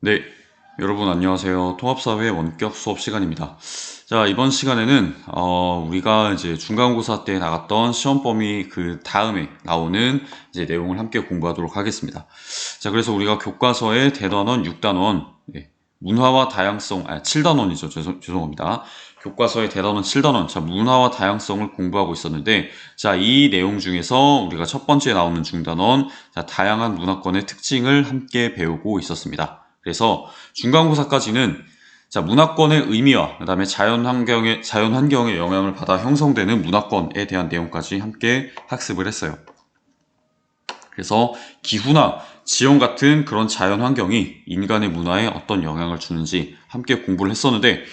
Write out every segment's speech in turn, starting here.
네, 여러분 안녕하세요. 통합사회 원격 수업 시간입니다. 자, 이번 시간에는 우리가 이제 중간고사 때 나갔던 시험 범위 그 다음에 나오는 이제 내용을 함께 공부하도록 하겠습니다. 자, 그래서 우리가 교과서의 대단원 6단원 문화와 다양성, 7단원이죠. 죄송합니다. 교과서의 대단원 7단원, 자, 문화와 다양성을 공부하고 있었는데, 자, 이 내용 중에서 우리가 첫 번째 나오는 중단원, 자, 다양한 문화권의 특징을 함께 배우고 있었습니다. 그래서 중간고사까지는 자, 문화권의 의미와 그다음에 자연환경의 영향을 받아 형성되는 문화권에 대한 내용까지 함께 학습을 했어요. 그래서 기후나 지형 같은 그런 자연환경이 인간의 문화에 어떤 영향을 주는지 함께 공부를 했었는데,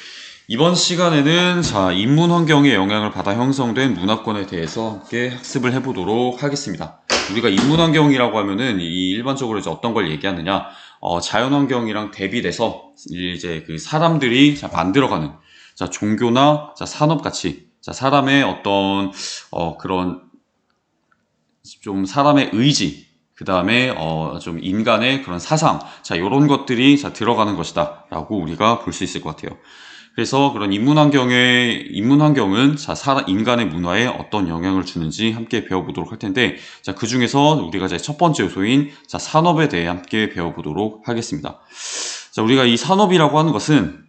이번 시간에는 자, 인문환경의 영향을 받아 형성된 문화권에 대해서 함께 학습을 해보도록 하겠습니다. 우리가 인문환경이라고 하면은 일반적으로 이제 어떤 걸 얘기하느냐, 자연환경이랑 대비돼서 이제 그 사람들이 자, 만들어가는 자, 종교나 자, 산업가치, 자, 사람의 어떤 그런 좀 사람의 의지, 그 다음에 좀 인간의 그런 사상, 자, 요런 것들이 자, 들어가는 것이다 라고 우리가 볼 수 있을 것 같아요. 그래서 그런 인문환경은 자, 인간의 문화에 어떤 영향을 주는지 함께 배워보도록 할 텐데, 자, 그 중에서 우리가 이제 첫 번째 요소인 자, 산업에 대해 함께 배워보도록 하겠습니다. 자, 우리가 이 산업이라고 하는 것은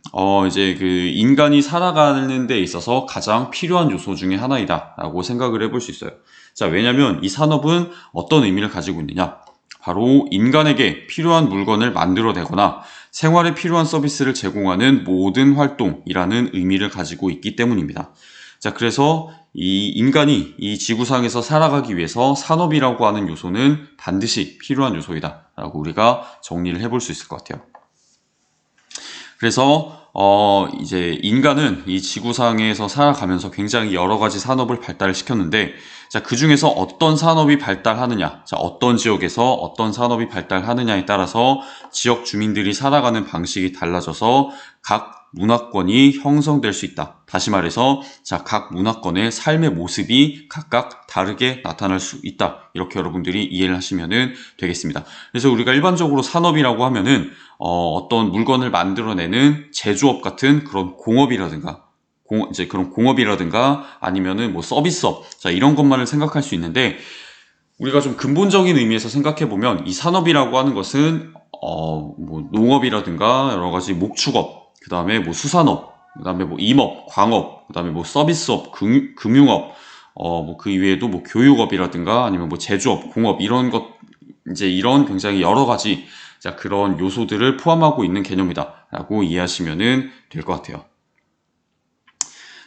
이제 그 인간이 살아가는 데 있어서 가장 필요한 요소 중에 하나이다라고 생각을 해볼 수 있어요. 자, 왜냐면 이 산업은 어떤 의미를 가지고 있느냐? 바로 인간에게 필요한 물건을 만들어내거나 생활에 필요한 서비스를 제공하는 모든 활동이라는 의미를 가지고 있기 때문입니다. 자, 그래서 이 인간이 이 지구상에서 살아가기 위해서 산업이라고 하는 요소는 반드시 필요한 요소이다라고 우리가 정리를 해볼 수 있을 것 같아요. 그래서 이제 인간은 이 지구상에서 살아가면서 굉장히 여러 가지 산업을 발달을 시켰는데, 자, 그 중에서 어떤 산업이 발달하느냐, 자, 어떤 지역에서 어떤 산업이 발달하느냐에 따라서 지역 주민들이 살아가는 방식이 달라져서 각 문화권이 형성될 수 있다. 다시 말해서 자, 각 문화권의 삶의 모습이 각각 다르게 나타날 수 있다. 이렇게 여러분들이 이해를 하시면 되겠습니다. 그래서 우리가 일반적으로 산업이라고 하면은 어떤 물건을 만들어내는 제조업 같은 그런 공업이라든가 이제 그런 공업이라든가 아니면은 뭐 서비스업, 자, 이런 것만을 생각할 수 있는데, 우리가 좀 근본적인 의미에서 생각해 보면 이 산업이라고 하는 것은 뭐 농업이라든가 여러 가지 목축업, 그 다음에 뭐 수산업, 그 다음에 뭐 임업, 광업, 그 다음에 뭐 서비스업, 금융업, 뭐 그 이외에도 뭐 교육업이라든가 아니면 뭐 제조업, 공업 이런 것, 이제 이런 굉장히 여러 가지 자, 그런 요소들을 포함하고 있는 개념이다라고 이해하시면 될 것 같아요.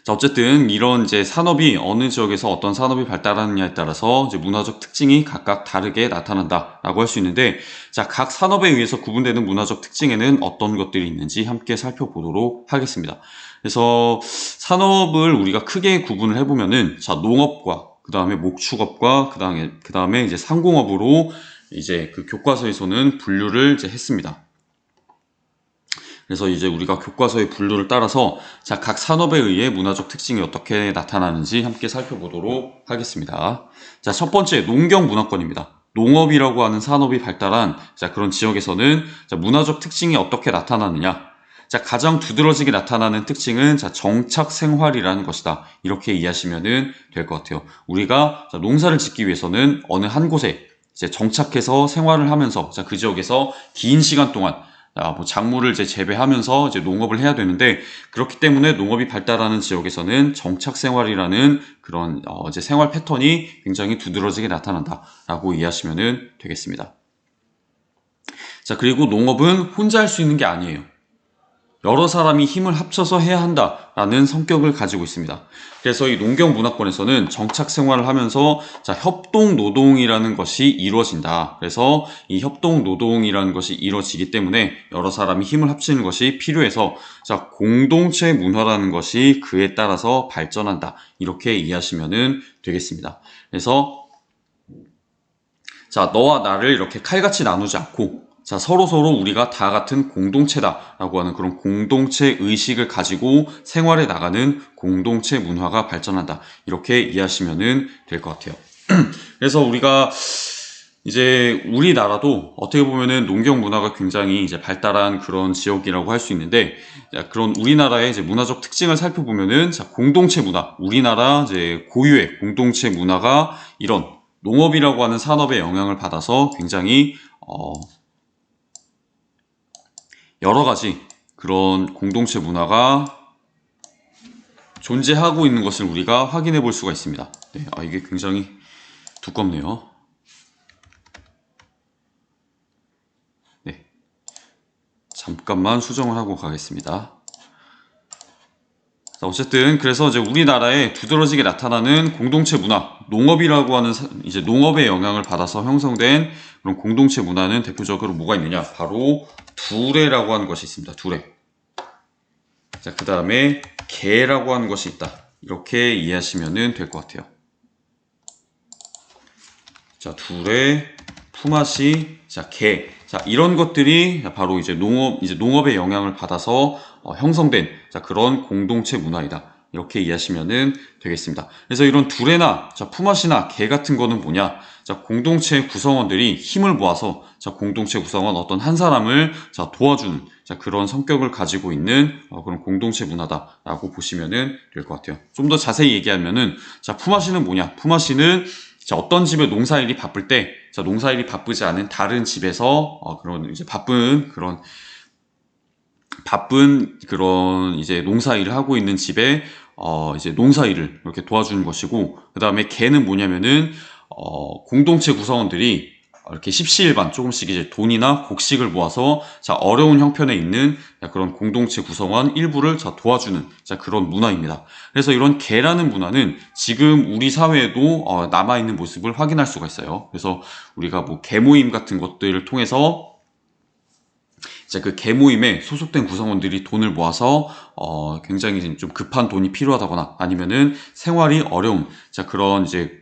자, 어쨌든 이런 이제 산업이 어느 지역에서 어떤 산업이 발달하느냐에 따라서 이제 문화적 특징이 각각 다르게 나타난다라고 할 수 있는데, 자, 각 산업에 의해서 구분되는 문화적 특징에는 어떤 것들이 있는지 함께 살펴보도록 하겠습니다. 그래서 산업을 우리가 크게 구분을 해보면은 자, 농업과 그 다음에 목축업과 그 다음에 이제 상공업으로 이제 그 교과서에서는 분류를 이제 했습니다. 그래서 이제 우리가 교과서의 분류를 따라서 자, 각 산업에 의해 문화적 특징이 어떻게 나타나는지 함께 살펴보도록 하겠습니다. 자, 첫 번째 농경 문화권입니다. 농업이라고 하는 산업이 발달한 자, 그런 지역에서는 자, 문화적 특징이 어떻게 나타나느냐? 자, 가장 두드러지게 나타나는 특징은 자, 정착 생활이라는 것이다. 이렇게 이해하시면 될 것 같아요. 우리가 자, 농사를 짓기 위해서는 어느 한 곳에 이제 정착해서 생활을 하면서 자, 그 지역에서 긴 시간 동안 뭐 작물을 이제 재배하면서 이제 농업을 해야 되는데, 그렇기 때문에 농업이 발달하는 지역에서는 정착 생활이라는 그런 이제 생활 패턴이 굉장히 두드러지게 나타난다라고 이해하시면 되겠습니다. 자, 그리고 농업은 혼자 할 수 있는 게 아니에요. 여러 사람이 힘을 합쳐서 해야 한다라는 성격을 가지고 있습니다. 그래서 이 농경 문화권에서는 정착 생활을 하면서 자, 협동 노동이라는 것이 이루어진다. 그래서 이 협동 노동이라는 것이 이루어지기 때문에 여러 사람이 힘을 합치는 것이 필요해서 자, 공동체 문화라는 것이 그에 따라서 발전한다. 이렇게 이해하시면 되겠습니다. 그래서 자, 너와 나를 이렇게 칼같이 나누지 않고 자, 서로서로 우리가 다 같은 공동체다라고 하는 그런 공동체 의식을 가지고 생활해 나가는 공동체 문화가 발전한다. 이렇게 이해하시면 될 것 같아요. 그래서 우리가 이제 우리나라도 어떻게 보면은 농경 문화가 굉장히 이제 발달한 그런 지역이라고 할 수 있는데, 자, 그런 우리나라의 이제 문화적 특징을 살펴보면은, 자, 공동체 문화, 우리나라 이제 고유의 공동체 문화가 이런 농업이라고 하는 산업의 영향을 받아서 굉장히 여러 가지 그런 공동체 문화가 존재하고 있는 것을 우리가 확인해 볼 수가 있습니다. 네, 이게 굉장히 두껍네요. 네, 잠깐만 수정을 하고 가겠습니다. 자, 어쨌든 그래서 이제 우리나라에 두드러지게 나타나는 공동체 문화, 농업이라고 하는 이제 농업의 영향을 받아서 형성된 그런 공동체 문화는 대표적으로 뭐가 있느냐? 바로 두레라고 하는 것이 있습니다. 두레. 자, 그 다음에 개라고 하는 것이 있다. 이렇게 이해하시면 될 것 같아요. 자, 두레, 품앗이, 자, 개. 자, 이런 것들이 바로 이제 농업의 영향을 받아서 형성된 자, 그런 공동체 문화이다. 이렇게 이해하시면 되겠습니다. 그래서 이런 두레나 자, 품앗이나 개 같은 거는 뭐냐? 자, 공동체 구성원들이 힘을 모아서 자, 공동체 구성원 어떤 한 사람을 자, 도와주는 자, 그런 성격을 가지고 있는 그런 공동체 문화다라고 보시면 될 것 같아요. 좀 더 자세히 얘기하면은 자, 품앗이는 뭐냐? 품앗이는 자, 어떤 집에 농사일이 바쁠 때, 자, 농사일이 바쁘지 않은 다른 집에서 그런 이제 바쁜 그런 이제 농사일을 하고 있는 집에 이제 농사일을 이렇게 도와주는 것이고, 그 다음에 개는 뭐냐면은 공동체 구성원들이 이렇게 십시일반 조금씩 이제 돈이나 곡식을 모아서 자, 어려운 형편에 있는 그런 공동체 구성원 일부를 자, 도와주는 자, 그런 문화입니다. 그래서 이런 개라는 문화는 지금 우리 사회에도 남아있는 모습을 확인할 수가 있어요. 그래서 우리가 뭐 개모임 같은 것들을 통해서 이제 그 개모임에 소속된 구성원들이 돈을 모아서 굉장히 좀 급한 돈이 필요하다거나 아니면은 생활이 어려운 자, 그런 이제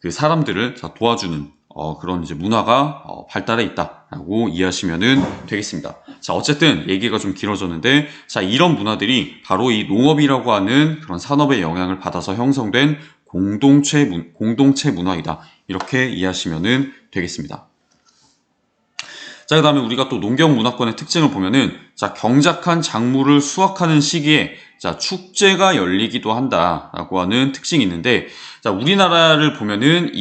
그 사람들을 자, 도와주는 그런 이제 문화가 발달해 있다라고 이해하시면 되겠습니다. 자, 어쨌든 얘기가 좀 길어졌는데, 자, 이런 문화들이 바로 이 농업이라고 하는 그런 산업의 영향을 받아서 형성된 공동체 문화이다. 이렇게 이해하시면 되겠습니다. 자, 그 다음에 우리가 또 농경 문화권의 특징을 보면은, 자, 경작한 작물을 수확하는 시기에, 자, 축제가 열리기도 한다라고 하는 특징이 있는데, 자, 우리나라를 보면은,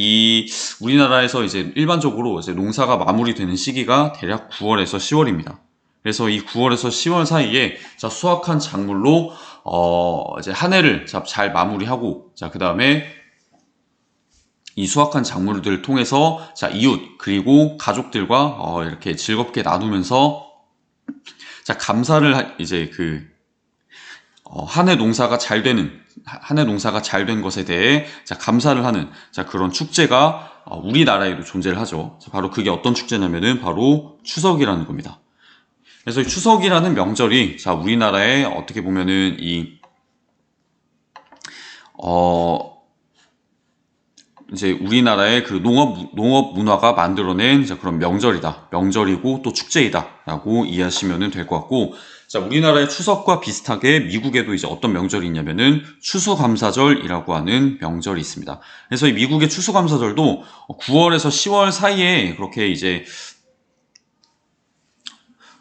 우리나라에서 이제 일반적으로 이제 농사가 마무리되는 시기가 대략 9월에서 10월입니다. 그래서 이 9월에서 10월 사이에, 자, 수확한 작물로, 이제 한 해를 잘 마무리하고, 자, 그 다음에 이 수확한 작물들을 통해서 자, 이웃 그리고 가족들과 이렇게 즐겁게 나누면서 자, 감사를 이제 한 해 농사가 잘 된 것에 대해 자, 감사를 하는 자, 그런 축제가 우리나라에도 존재를 하죠. 자, 바로 그게 어떤 축제냐면은 바로 추석이라는 겁니다. 그래서 이 추석이라는 명절이 자, 우리나라에 어떻게 보면은 이제 우리나라의 그 농업 문화가 만들어낸 그런 명절이고 또 축제이다라고 이해하시면 될 것 같고, 자, 우리나라의 추석과 비슷하게 미국에도 이제 어떤 명절이 있냐면은 추수감사절이라고 하는 명절이 있습니다. 그래서 이 미국의 추수감사절도 9월에서 10월 사이에 그렇게 이제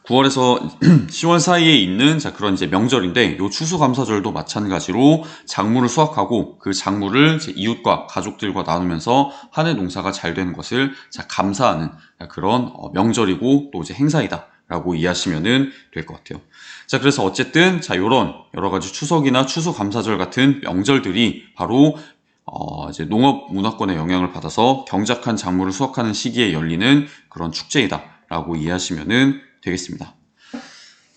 9월에서 10월 사이에 있는 자, 그런 이제 명절인데, 요 추수감사절도 마찬가지로 작물을 수확하고 그 작물을 이제 이웃과 가족들과 나누면서 한 해 농사가 잘 되는 것을 자, 감사하는 그런 명절이고 또 이제 행사이다라고 이해하시면 될 것 같아요. 자, 그래서 어쨌든 자, 요런 여러 가지 추석이나 추수감사절 같은 명절들이 바로 이제 농업 문화권의 영향을 받아서 경작한 작물을 수확하는 시기에 열리는 그런 축제이다라고 이해하시면 되겠습니다.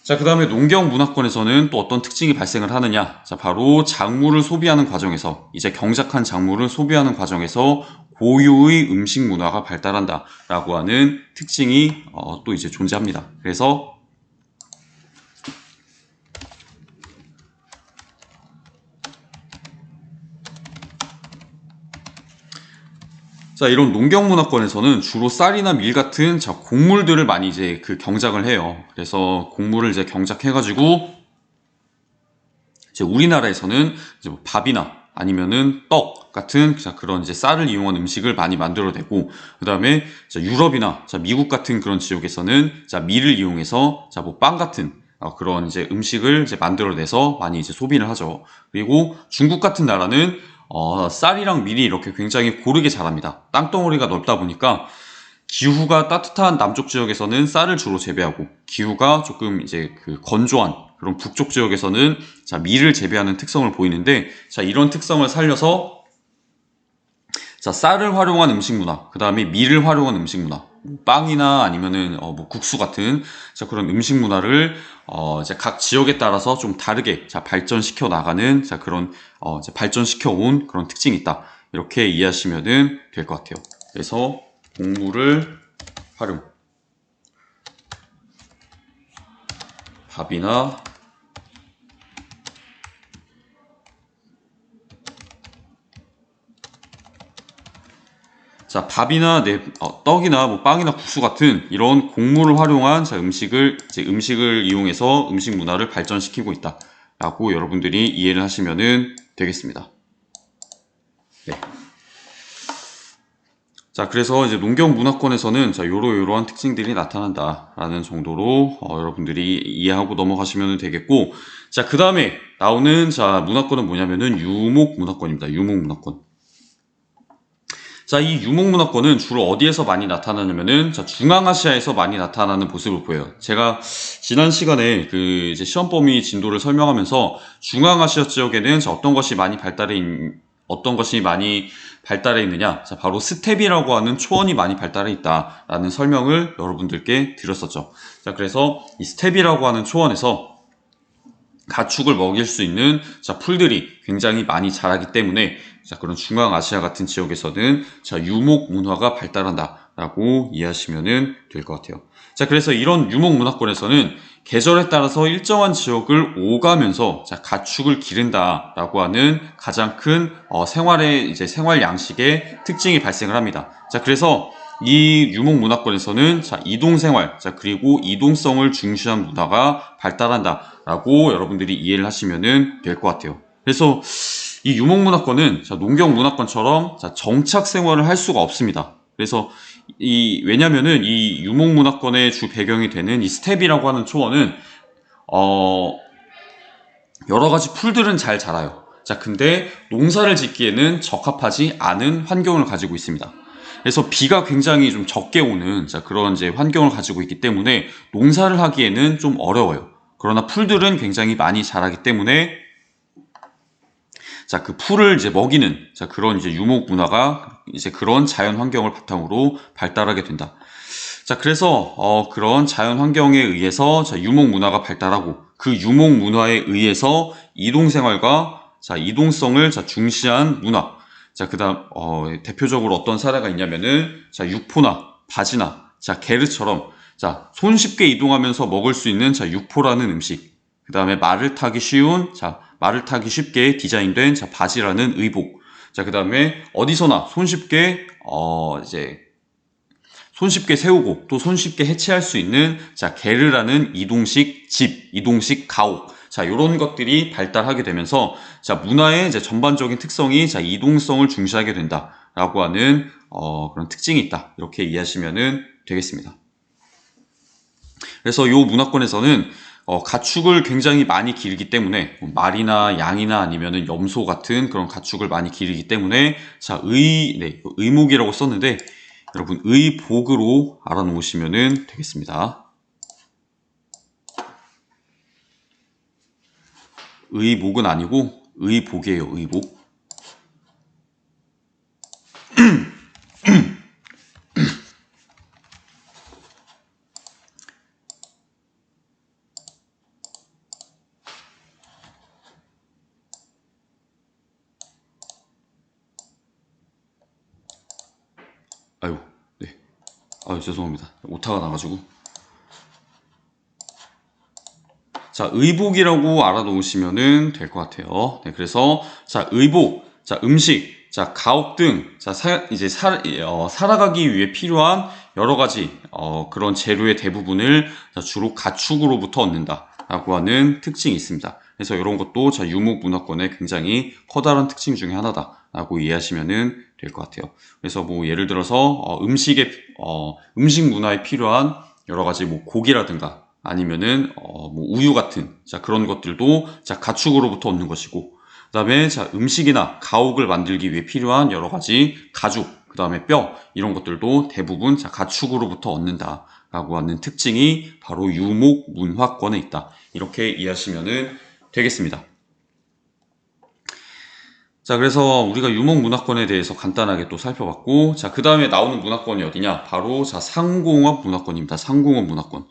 자, 그 다음에 농경 문화권에서는 또 어떤 특징이 발생을 하느냐? 자, 바로 작물을 소비하는 과정에서, 이제 경작한 작물을 소비하는 과정에서 고유의 음식 문화가 발달한다라고 하는 특징이 또 이제 존재합니다. 그래서 자, 이런 농경 문화권에서는 주로 쌀이나 밀 같은 자, 곡물들을 많이 이제 경작을 해요. 그래서 곡물을 이제 경작해가지고 이제 우리나라에서는 이제 뭐 밥이나 아니면은 떡 같은 자, 그런 이제 쌀을 이용한 음식을 많이 만들어내고, 그 다음에 유럽이나 자, 미국 같은 그런 지역에서는 자, 밀을 이용해서 자, 뭐 빵 같은 그런 이제 음식을 이제 만들어내서 많이 이제 소비를 하죠. 그리고 중국 같은 나라는 쌀이랑 밀이 이렇게 굉장히 고르게 자랍니다. 땅덩어리가 넓다 보니까 기후가 따뜻한 남쪽 지역에서는 쌀을 주로 재배하고, 기후가 조금 이제 그 건조한 그런 북쪽 지역에서는 자, 밀을 재배하는 특성을 보이는데, 자, 이런 특성을 살려서 자, 쌀을 활용한 음식 문화, 그 다음에 밀을 활용한 음식 문화, 빵이나 아니면은 뭐 국수 같은 자, 그런 음식 문화를 이제 각 지역에 따라서 좀 다르게 자, 발전시켜 나가는 자, 그런 이제 발전시켜 온 그런 특징이 있다. 이렇게 이해하시면 될 것 같아요. 그래서 곡물을 활용, 밥이나 자, 밥이나 떡이나 뭐 빵이나 국수 같은 이런 곡물을 활용한 자, 음식을 이용해서 음식 문화를 발전시키고 있다라고 여러분들이 이해를 하시면 되겠습니다. 네. 자, 그래서 이제 농경 문화권에서는 자, 요러요러한 특징들이 나타난다라는 정도로 여러분들이 이해하고 넘어가시면 되겠고, 자, 그 다음에 나오는 자, 문화권은 뭐냐면은 유목 문화권입니다. 유목 문화권. 자, 이 유목문화권은 주로 어디에서 많이 나타나냐면은 자, 중앙아시아에서 많이 나타나는 모습을 보여요. 제가 지난 시간에 그 이제 시험 범위 진도를 설명하면서 중앙아시아 지역에는 자, 어떤 것이 많이 발달해 있느냐? 자, 바로 스텝이라고 하는 초원이 많이 발달해 있다라는 설명을 여러분들께 드렸었죠. 자, 그래서 이 스텝이라고 하는 초원에서 가축을 먹일 수 있는 자, 풀들이 굉장히 많이 자라기 때문에 자, 그런 중앙아시아 같은 지역에서는 자, 유목 문화가 발달한다라고 이해하시면 될 것 같아요. 자, 그래서 이런 유목 문화권에서는 계절에 따라서 일정한 지역을 오가면서 자, 가축을 기른다라고 하는 가장 큰 생활 양식의 특징이 발생을 합니다. 자, 그래서 이 유목 문화권에서는 자, 이동생활, 자, 그리고 이동성을 중시한 문화가 발달한다라고 여러분들이 이해를 하시면 될 것 같아요. 그래서 이 유목 문화권은 자, 농경 문화권처럼 자, 정착 생활을 할 수가 없습니다. 그래서 왜냐면은 이 유목 문화권의 주 배경이 되는 이 스텝이라고 하는 초원은 여러 가지 풀들은 잘 자라요. 자, 근데 농사를 짓기에는 적합하지 않은 환경을 가지고 있습니다. 그래서 비가 굉장히 좀 적게 오는 자, 그런 이제 환경을 가지고 있기 때문에 농사를 하기에는 좀 어려워요. 그러나 풀들은 굉장히 많이 자라기 때문에 자, 그 풀을 이제 먹이는 자, 그런 이제 유목 문화가 이제 그런 자연 환경을 바탕으로 발달하게 된다. 자, 그래서 그런 자연 환경에 의해서 자, 유목 문화가 발달하고, 그 유목 문화에 의해서 이동 생활과 자, 이동성을 자, 중시한 문화. 자, 그다음 대표적으로 어떤 사례가 있냐면은 자, 육포나 바지나 자, 게르처럼 자, 손쉽게 이동하면서 먹을 수 있는 자, 육포라는 음식. 그다음에 말을 타기 쉽게 디자인된 자, 바지라는 의복. 자, 그다음에 어디서나 손쉽게 세우고 또 손쉽게 해체할 수 있는 자, 게르라는 이동식 가옥. 자, 요런 것들이 발달하게 되면서 자, 문화의 이제 전반적인 특성이 자, 이동성을 중시하게 된다라고 하는 그런 특징이 있다. 이렇게 이해하시면 되겠습니다. 그래서 요 문화권에서는 가축을 굉장히 많이 기르기 때문에 말이나 양이나 아니면은 염소 같은 그런 가축을 많이 기르기 때문에 자, 의목이라고 썼는데 여러분 의복으로 알아놓으시면 되겠습니다. 의목은 아니고 의복이에요. 의복. 아유, 네. 아유, 죄송합니다. 오타가 나가지고. 자, 의복이라고 알아놓으시면 될 것 같아요. 네, 그래서 자, 의복, 자, 음식, 자, 가옥 등 자, 살아가기 위해 필요한 여러 가지 그런 재료의 대부분을 자, 주로 가축으로부터 얻는다라고 하는 특징이 있습니다. 그래서 이런 것도 자, 유목 문화권의 굉장히 커다란 특징 중에 하나다라고 이해하시면 될 것 같아요. 그래서 뭐 예를 들어서 음식 문화에 필요한 여러 가지 뭐 고기라든가 아니면은 뭐 우유 같은 자, 그런 것들도 자, 가축으로부터 얻는 것이고, 그다음에 자, 음식이나 가옥을 만들기 위해 필요한 여러 가지 가죽, 그다음에 뼈 이런 것들도 대부분 자, 가축으로부터 얻는다라고 하는 특징이 바로 유목 문화권에 있다. 이렇게 이해하시면 되겠습니다. 자, 그래서 우리가 유목 문화권에 대해서 간단하게 또 살펴봤고, 자, 그 다음에 나오는 문화권이 어디냐? 바로 자, 상공업 문화권입니다. 상공업 문화권.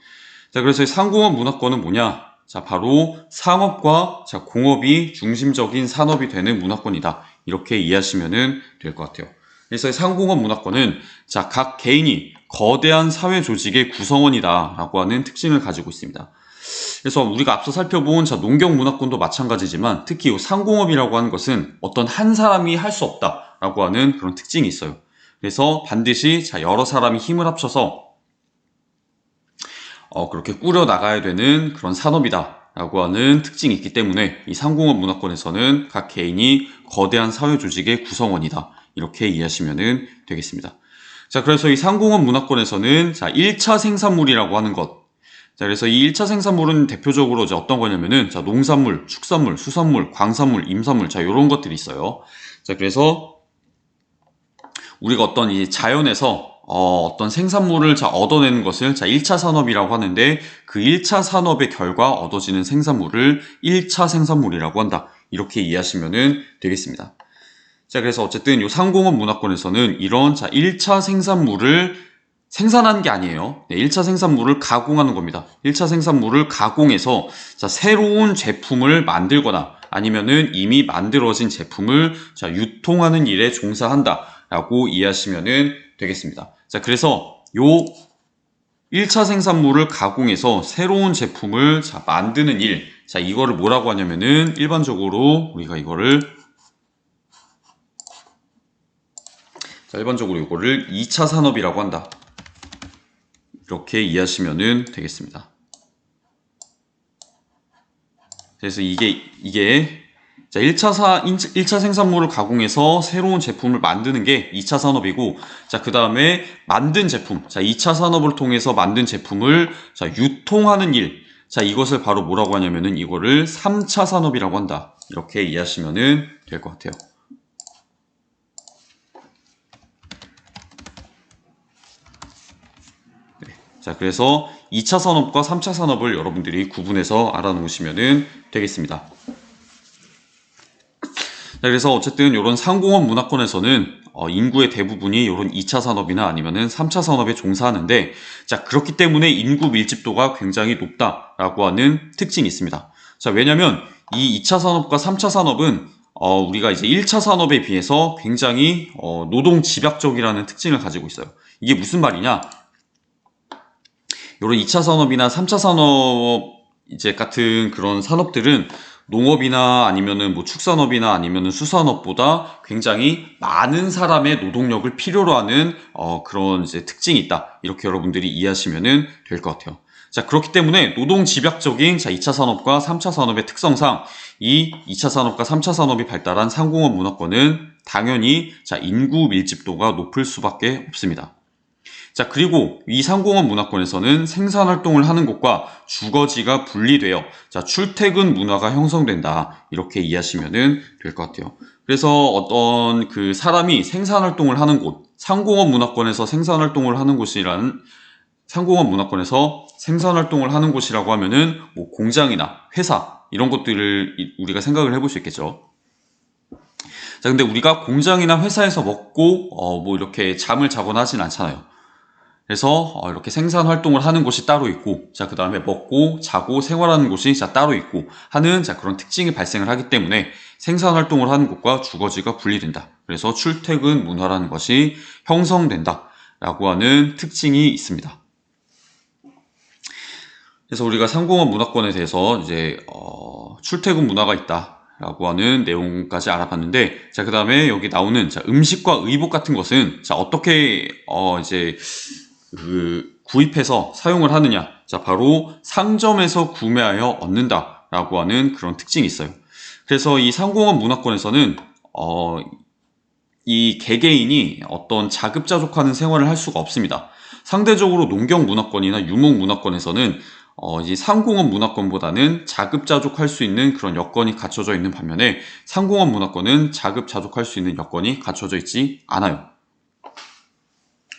자, 그래서 이 상공업 문화권은 뭐냐? 자, 바로 상업과 자, 공업이 중심적인 산업이 되는 문화권이다. 이렇게 이해하시면 될 것 같아요. 그래서 이 상공업 문화권은 자, 각 개인이 거대한 사회 조직의 구성원이다라고 하는 특징을 가지고 있습니다. 그래서 우리가 앞서 살펴본 자, 농경 문화권도 마찬가지지만 특히 이 상공업이라고 하는 것은 어떤 한 사람이 할 수 없다라고 하는 그런 특징이 있어요. 그래서 반드시 자, 여러 사람이 힘을 합쳐서 그렇게 꾸려 나가야 되는 그런 산업이다라고 하는 특징이 있기 때문에 이 상공업 문화권에서는 각 개인이 거대한 사회 조직의 구성원이다. 이렇게 이해하시면 되겠습니다. 자, 그래서 이 상공업 문화권에서는 자, 1차 생산물이라고 하는 것. 자, 그래서 이 1차 생산물은 대표적으로 이제 어떤 거냐면은 자, 농산물, 축산물, 수산물, 광산물, 임산물, 자, 요런 것들이 있어요. 자, 그래서 우리가 어떤 이 자연에서 어떤 생산물을 자, 얻어내는 것을 자, 1차 산업이라고 하는데 그 1차 산업의 결과 얻어지는 생산물을 1차 생산물이라고 한다. 이렇게 이해하시면 되겠습니다. 자, 그래서 어쨌든 이 상공업 문화권에서는 이런 자, 1차 생산물을 생산하는 게 아니에요. 네, 1차 생산물을 가공하는 겁니다. 1차 생산물을 가공해서 자, 새로운 제품을 만들거나 아니면은 이미 만들어진 제품을 자, 유통하는 일에 종사한다라고 이해하시면 되겠습니다. 자, 그래서 요 1차 생산물을 가공해서 새로운 제품을 자, 만드는 일. 자, 이거를 뭐라고 하냐면은 일반적으로 우리가 이거를 2차 산업이라고 한다. 이렇게 이해하시면 되겠습니다. 그래서 이게 자, 1차 생산물을 가공해서 새로운 제품을 만드는 게 2차 산업이고, 자, 그 다음에 만든 제품, 자, 2차 산업을 통해서 만든 제품을 자, 유통하는 일, 자, 이것을 바로 뭐라고 하냐면은 이거를 3차 산업이라고 한다. 이렇게 이해하시면 될 것 같아요. 자, 그래서 2차 산업과 3차 산업을 여러분들이 구분해서 알아놓으시면 되겠습니다. 자, 그래서 어쨌든 이런 상공업 문화권에서는 인구의 대부분이 이런 2차 산업이나 아니면은 3차 산업에 종사하는데, 자, 그렇기 때문에 인구 밀집도가 굉장히 높다라고 하는 특징이 있습니다. 자, 왜냐면 이 2차 산업과 3차 산업은 우리가 이제 1차 산업에 비해서 굉장히 노동 집약적이라는 특징을 가지고 있어요. 이게 무슨 말이냐? 이런 2차 산업이나 3차 산업 이제 같은 그런 산업들은 농업이나 아니면은 뭐 축산업이나 아니면은 수산업보다 굉장히 많은 사람의 노동력을 필요로 하는 그런 이제 특징이 있다. 이렇게 여러분들이 이해하시면은 될 것 같아요. 자, 그렇기 때문에 노동 집약적인 자, 2차 산업과 3차 산업의 특성상 이 2차 산업과 3차 산업이 발달한 상공업 문화권은 당연히 자, 인구 밀집도가 높을 수밖에 없습니다. 자, 그리고 이 상공업 문화권에서는 생산활동을 하는 곳과 주거지가 분리되어 자, 출퇴근 문화가 형성된다. 이렇게 이해하시면 될 것 같아요. 그래서 어떤 그 사람이 생산활동을 하는 곳, 상공업 문화권에서 생산활동을 하는 곳이라는 상공업 문화권에서 생산활동을 하는 곳이라고 하면은 뭐 공장이나 회사 이런 것들을 우리가 생각을 해볼 수 있겠죠. 자, 근데 우리가 공장이나 회사에서 먹고 뭐 이렇게 잠을 자거나 하진 않잖아요. 그래서 이렇게 생산 활동을 하는 곳이 따로 있고, 자, 그 다음에 먹고 자고 생활하는 곳이 자, 따로 있고 하는 자, 그런 특징이 발생을 하기 때문에 생산 활동을 하는 곳과 주거지가 분리된다. 그래서 출퇴근 문화라는 것이 형성된다 라고 하는 특징이 있습니다. 그래서 우리가 상공업 문화권에 대해서 이제 출퇴근 문화가 있다 라고 하는 내용까지 알아봤는데, 자, 그 다음에 여기 나오는 자, 음식과 의복 같은 것은 자, 어떻게 이제 구입해서 사용을 하느냐? 자, 바로 상점에서 구매하여 얻는다. 라고 하는 그런 특징이 있어요. 그래서 이 상공업 문화권에서는 이 개개인이 어떤 자급자족하는 생활을 할 수가 없습니다. 상대적으로 농경 문화권이나 유목 문화권에서는 이 상공업 문화권보다는 자급자족할 수 있는 그런 여건이 갖춰져 있는 반면에 상공업 문화권은 자급자족할 수 있는 여건이 갖춰져 있지 않아요.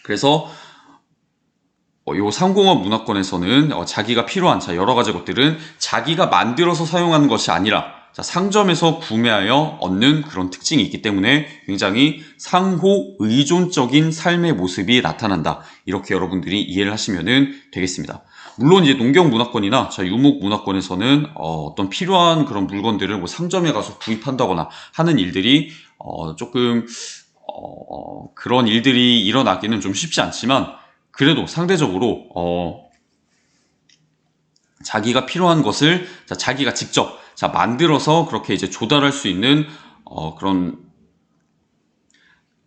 그래서 요 상공업 문화권에서는 자기가 필요한 여러 가지 것들은 자기가 만들어서 사용하는 것이 아니라 상점에서 구매하여 얻는 그런 특징이 있기 때문에 굉장히 상호 의존적인 삶의 모습이 나타난다. 이렇게 여러분들이 이해를 하시면 되겠습니다. 물론 이제 농경 문화권이나 유목 문화권에서는 어떤 필요한 그런 물건들을 뭐 상점에 가서 구입한다거나 하는 일들이 조금 그런 일들이 일어나기는 좀 쉽지 않지만 그래도 상대적으로 자기가 필요한 것을 자기가 직접 만들어서 그렇게 이제 조달할 수 있는 그런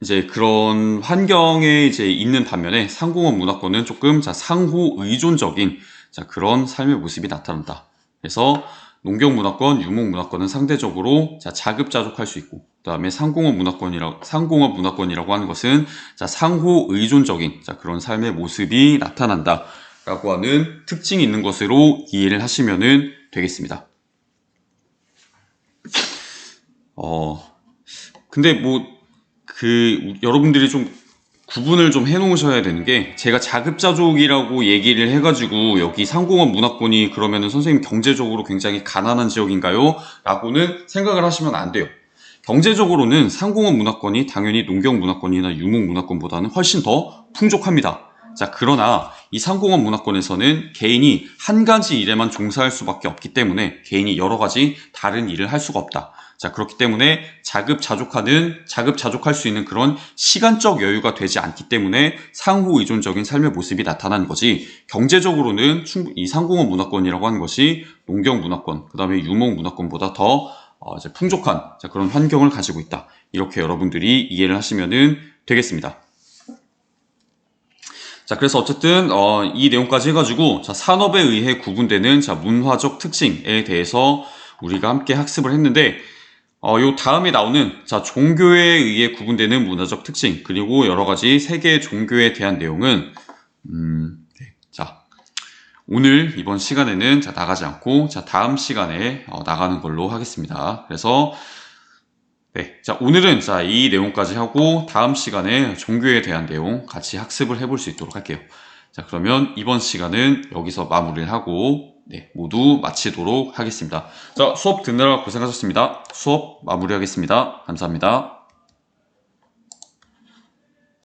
이제 그런 환경에 이제 있는 반면에 상공업 문화권은 조금 상호 의존적인 그런 삶의 모습이 나타난다. 그래서 농경 문화권, 유목 문화권은 상대적으로 자급자족할 수 있고, 그다음에 상공업 문화권이라고 하는 것은 상호 의존적인 그런 삶의 모습이 나타난다라고 하는 특징이 있는 것으로 이해를 하시면 되겠습니다. 근데 여러분들이 좀 구분을 좀 해놓으셔야 되는 게, 제가 자급자족이라고 얘기를 해가지고 여기 상공업 문화권이 그러면은 선생님 경제적으로 굉장히 가난한 지역인가요? 라고는 생각을 하시면 안 돼요. 경제적으로는 상공업 문화권이 당연히 농경 문화권이나 유목 문화권보다는 훨씬 더 풍족합니다. 그러나 이 상공업 문화권에서는 개인이 한 가지 일에만 종사할 수밖에 없기 때문에 개인이 여러 가지 다른 일을 할 수가 없다. 그렇기 때문에 자급자족할 수 있는 그런 시간적 여유가 되지 않기 때문에 상호 의존적인 삶의 모습이 나타나는 거지, 경제적으로는 이 상공업 문화권이라고 하는 것이 농경 문화권, 그 다음에 유목 문화권보다 더 풍족한 그런 환경을 가지고 있다. 이렇게 여러분들이 이해를 하시면 되겠습니다. 그래서 어쨌든 이 내용까지 해가지고 산업에 의해 구분되는 문화적 특징에 대해서 우리가 함께 학습을 했는데, 요 다음에 나오는 종교에 의해 구분되는 문화적 특징, 그리고 여러 가지 세계 종교에 대한 내용은 오늘 이번 시간에는 나가지 않고 다음 시간에 나가는 걸로 하겠습니다. 그래서 오늘은 이 내용까지 하고 다음 시간에 종교에 대한 내용 같이 학습을 해볼 수 있도록 할게요. 그러면 이번 시간은 여기서 마무리를 하고 모두 마치도록 하겠습니다. 수업 듣느라 고생하셨습니다. 수업 마무리하겠습니다. 감사합니다.